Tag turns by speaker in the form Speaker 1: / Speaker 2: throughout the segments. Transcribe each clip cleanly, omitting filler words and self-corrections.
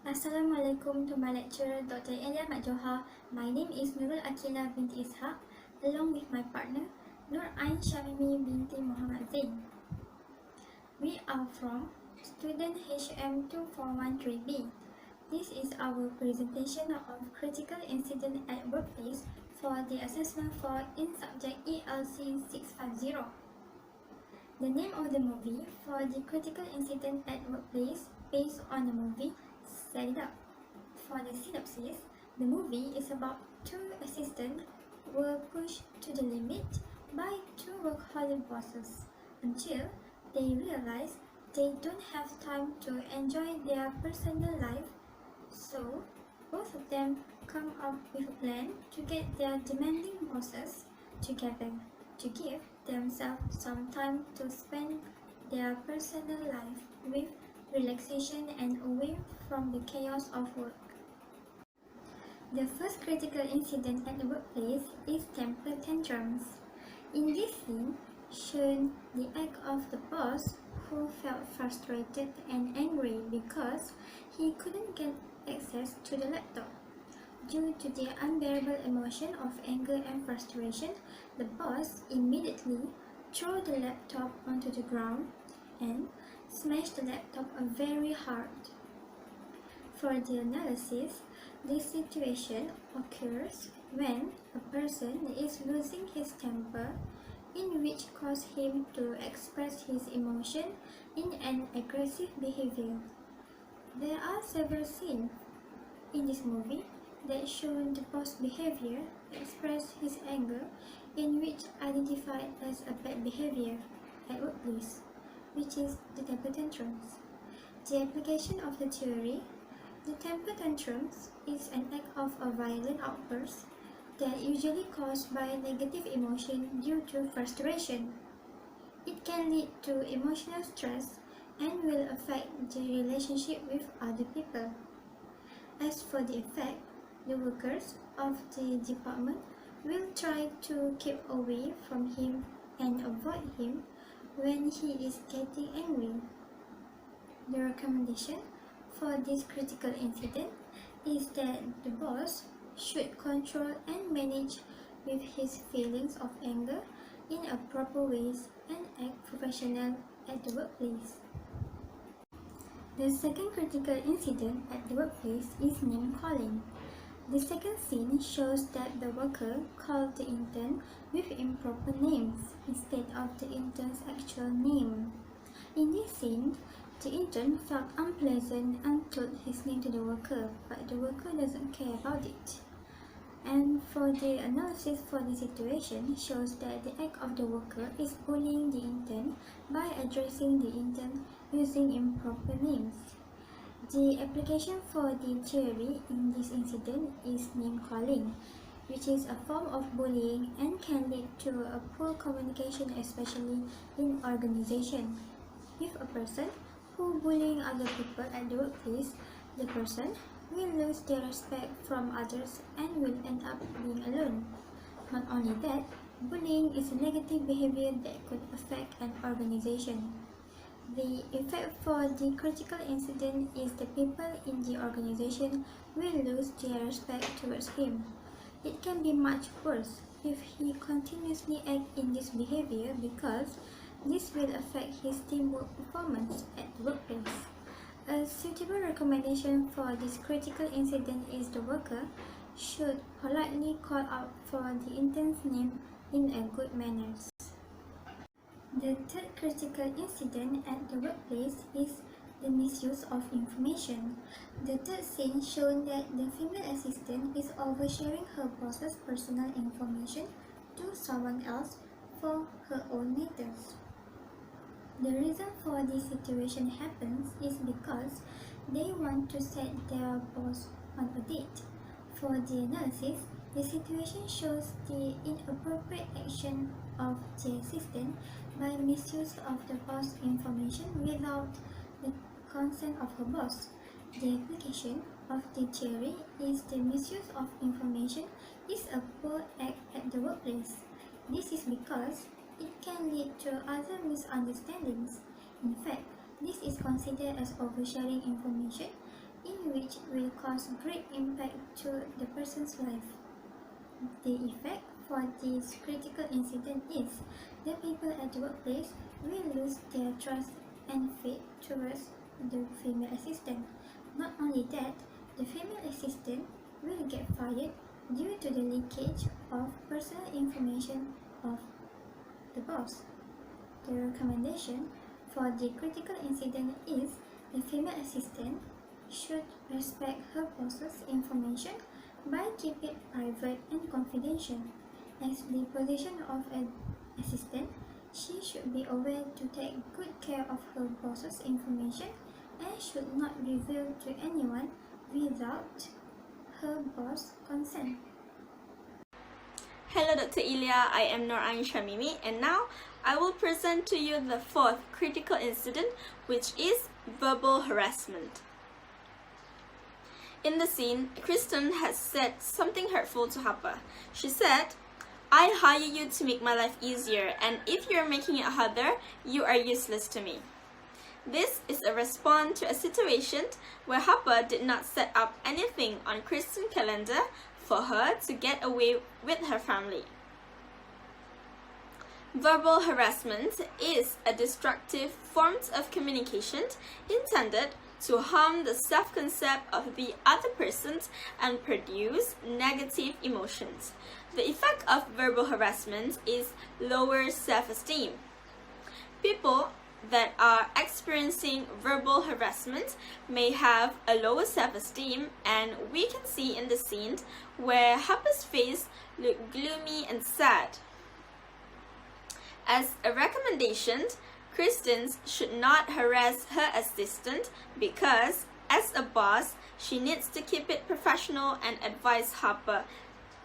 Speaker 1: Assalamualaikum to my lecturer Dr. Elia Mat Johar. My name is NURUL AQILAH binti Ishaq, along with my partner Nur AINSYAMIMI binti Muhammad Zain. We are from student HM2413B. This is our presentation of critical incident at workplace for the assessment for in subject ELC650. The name of the movie for the critical incident at workplace based on the movie Set It Up. For the synopsis, the movie is about two assistants were pushed to the limit by two workaholic bosses until they realize they don't have time to enjoy their personal life, so both of them come up with a plan to get their demanding bosses together to give themselves some time to spend their personal life with relaxation and away from the chaos of work. The first critical incident at the workplace is temper tantrums. In this scene, shown the act of the boss who felt frustrated and angry because he couldn't get access to the laptop. Due to the unbearable emotion of anger and frustration, the boss immediately threw the laptop onto the ground and smashed the laptop very hard. For the analysis, this situation occurs when a person is losing his temper, in which causes him to express his emotion in an aggressive behavior. There are several scenes in this movie that show the boss' behavior express his anger, in which identified as a bad behavior at workplace, which is the temper tantrums. The application of the theory, the temper tantrums is an act of a violent outburst that usually caused by negative emotion due to frustration. It can lead to emotional stress and will affect the relationship with other people. As for the effect, the workers of the department will try to keep away from him and avoid him when he is getting angry. The recommendation for this critical incident is that the boss should control and manage with his feelings of anger in a proper ways and act professional at the workplace. The second critical incident at the workplace is name calling. The second scene shows that the worker called the intern with improper names instead of the intern's actual name. In this scene, the intern felt unpleasant and told his name to the worker, but the worker doesn't care about it. And for the analysis for the situation shows that the act of the worker is bullying the intern by addressing the intern using improper names. The application for the theory in this incident is name calling, which is a form of bullying and can lead to a poor communication, especially in organization. If a person who bullying other people at the workplace, the person will lose their respect from others and will end up being alone. Not only that, bullying is a negative behavior that could affect an organization. The effect for the critical incident is the people in the organization will lose their respect towards him. It can be much worse if he continuously acts in this behavior because this will affect his teamwork performance at the workplace. A suitable recommendation for this critical incident is the worker should politely call out for the intern's name in a good manner. The third critical incident at the workplace is the misuse of information. The third scene shows that the female assistant is oversharing her boss's personal information to someone else for her own matters. The reason for this situation happens is because they want to set their boss on a date. For the analysis, the situation shows the inappropriate action of the assistant by misuse of the boss' information without the consent of her boss. The application of the theory is the misuse of information is a poor act at the workplace. This is because it can lead to other misunderstandings. In fact, this is considered as oversharing information in which will cause great impact to the person's life. The effect for this critical incident is the people at the workplace will lose their trust and faith towards the female assistant. Not only that, the female assistant will get fired due to the leakage of personal information of the boss. The recommendation for the critical incident is the female assistant should respect her boss's information by keeping it private and confidential. As the position of an assistant, she should be aware to take good care of her boss's information and should not reveal to anyone without her boss' consent.
Speaker 2: Hello Dr. Ilya, I am AINSYAMIMI, and now I will present to you the fourth critical incident, which is verbal harassment. In the scene, Kristen has said something hurtful to Harper. She said, "I hire you to make my life easier, and if you're making it harder, you are useless to me." This is a response to a situation where Harper did not set up anything on Kristen's calendar for her to get away with her family. Verbal harassment is a destructive form of communication intended to harm the self-concept of the other person and produce negative emotions. The effect of verbal harassment is lower self-esteem. People that are experiencing verbal harassment may have a lower self-esteem, and we can see in the scene where Harper's face looked gloomy and sad. As a recommendation, Kristen should not harass her assistant because, as a boss, she needs to keep it professional and advise Harper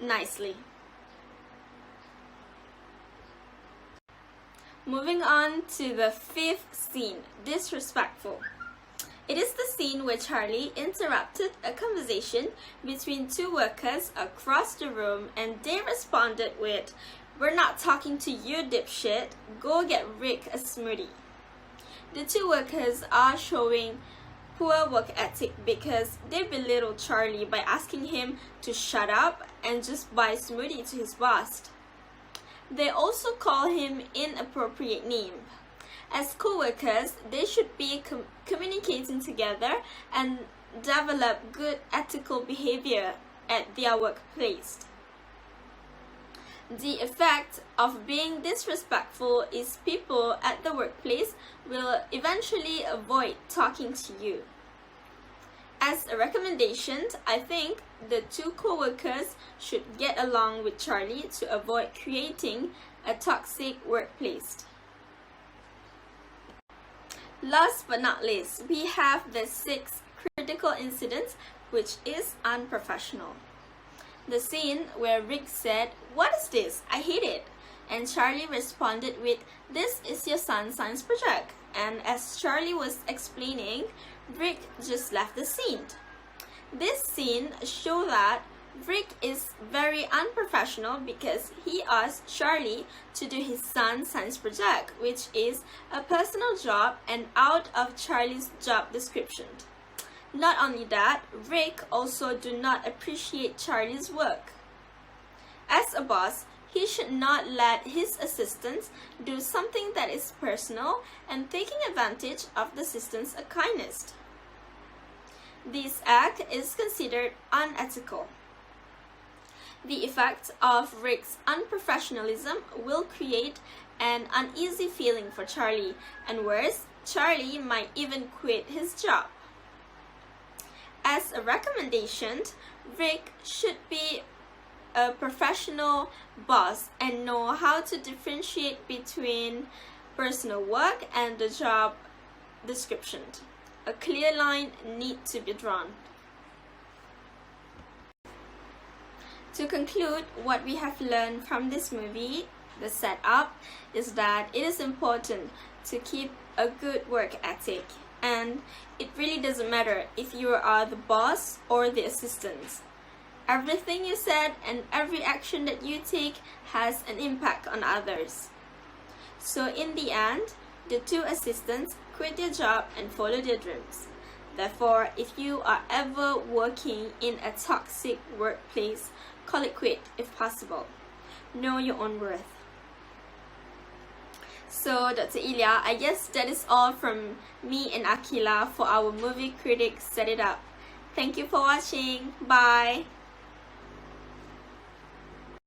Speaker 2: nicely. Moving on to the fifth scene, disrespectful. It is the scene where Charlie interrupted a conversation between two workers across the room, and they responded with, "We're not talking to you, dipshit. Go get Rick a smoothie." The two workers are showing poor work ethic because they belittle Charlie by asking him to shut up and just buy a smoothie to his boss. They also call him inappropriate name. As co-workers, they should be communicating together and develop good ethical behavior at their workplace. The effect of being disrespectful is people at the workplace will eventually avoid talking to you. As a recommendation, I think the two co-workers should get along with Charlie to avoid creating a toxic workplace. Last but not least, we have the sixth critical incident, which is unprofessional. The scene where Rick said, "What is this? I hate it." And Charlie responded with, "This is your son's science project." And as Charlie was explaining, Rick just left the scene. This scene shows that Rick is very unprofessional because he asked Charlie to do his son's science project, which is a personal job and out of Charlie's job description. Not only that, Rick also do not appreciate Charlie's work. As a boss, he should not let his assistants do something that is personal and taking advantage of the assistant's kindness. This act is considered unethical. The effect of Rick's unprofessionalism will create an uneasy feeling for Charlie, and worse, Charlie might even quit his job. As a recommendation, Rick should be a professional boss and know how to differentiate between personal work and the job description. A clear line needs to be drawn. To conclude, what we have learned from this movie, the setup, is that it is important to keep a good work ethic, and it really doesn't matter if you are the boss or the assistant. Everything you said and every action that you take has an impact on others. So in the end, the two assistants quit their job and follow their dreams. Therefore, if you are ever working in a toxic workplace, call it quit if possible. Know your own worth. So, Dr. Ilya, I guess that is all from me and Aqilah for our movie critic Set It Up. Thank you for watching. Bye.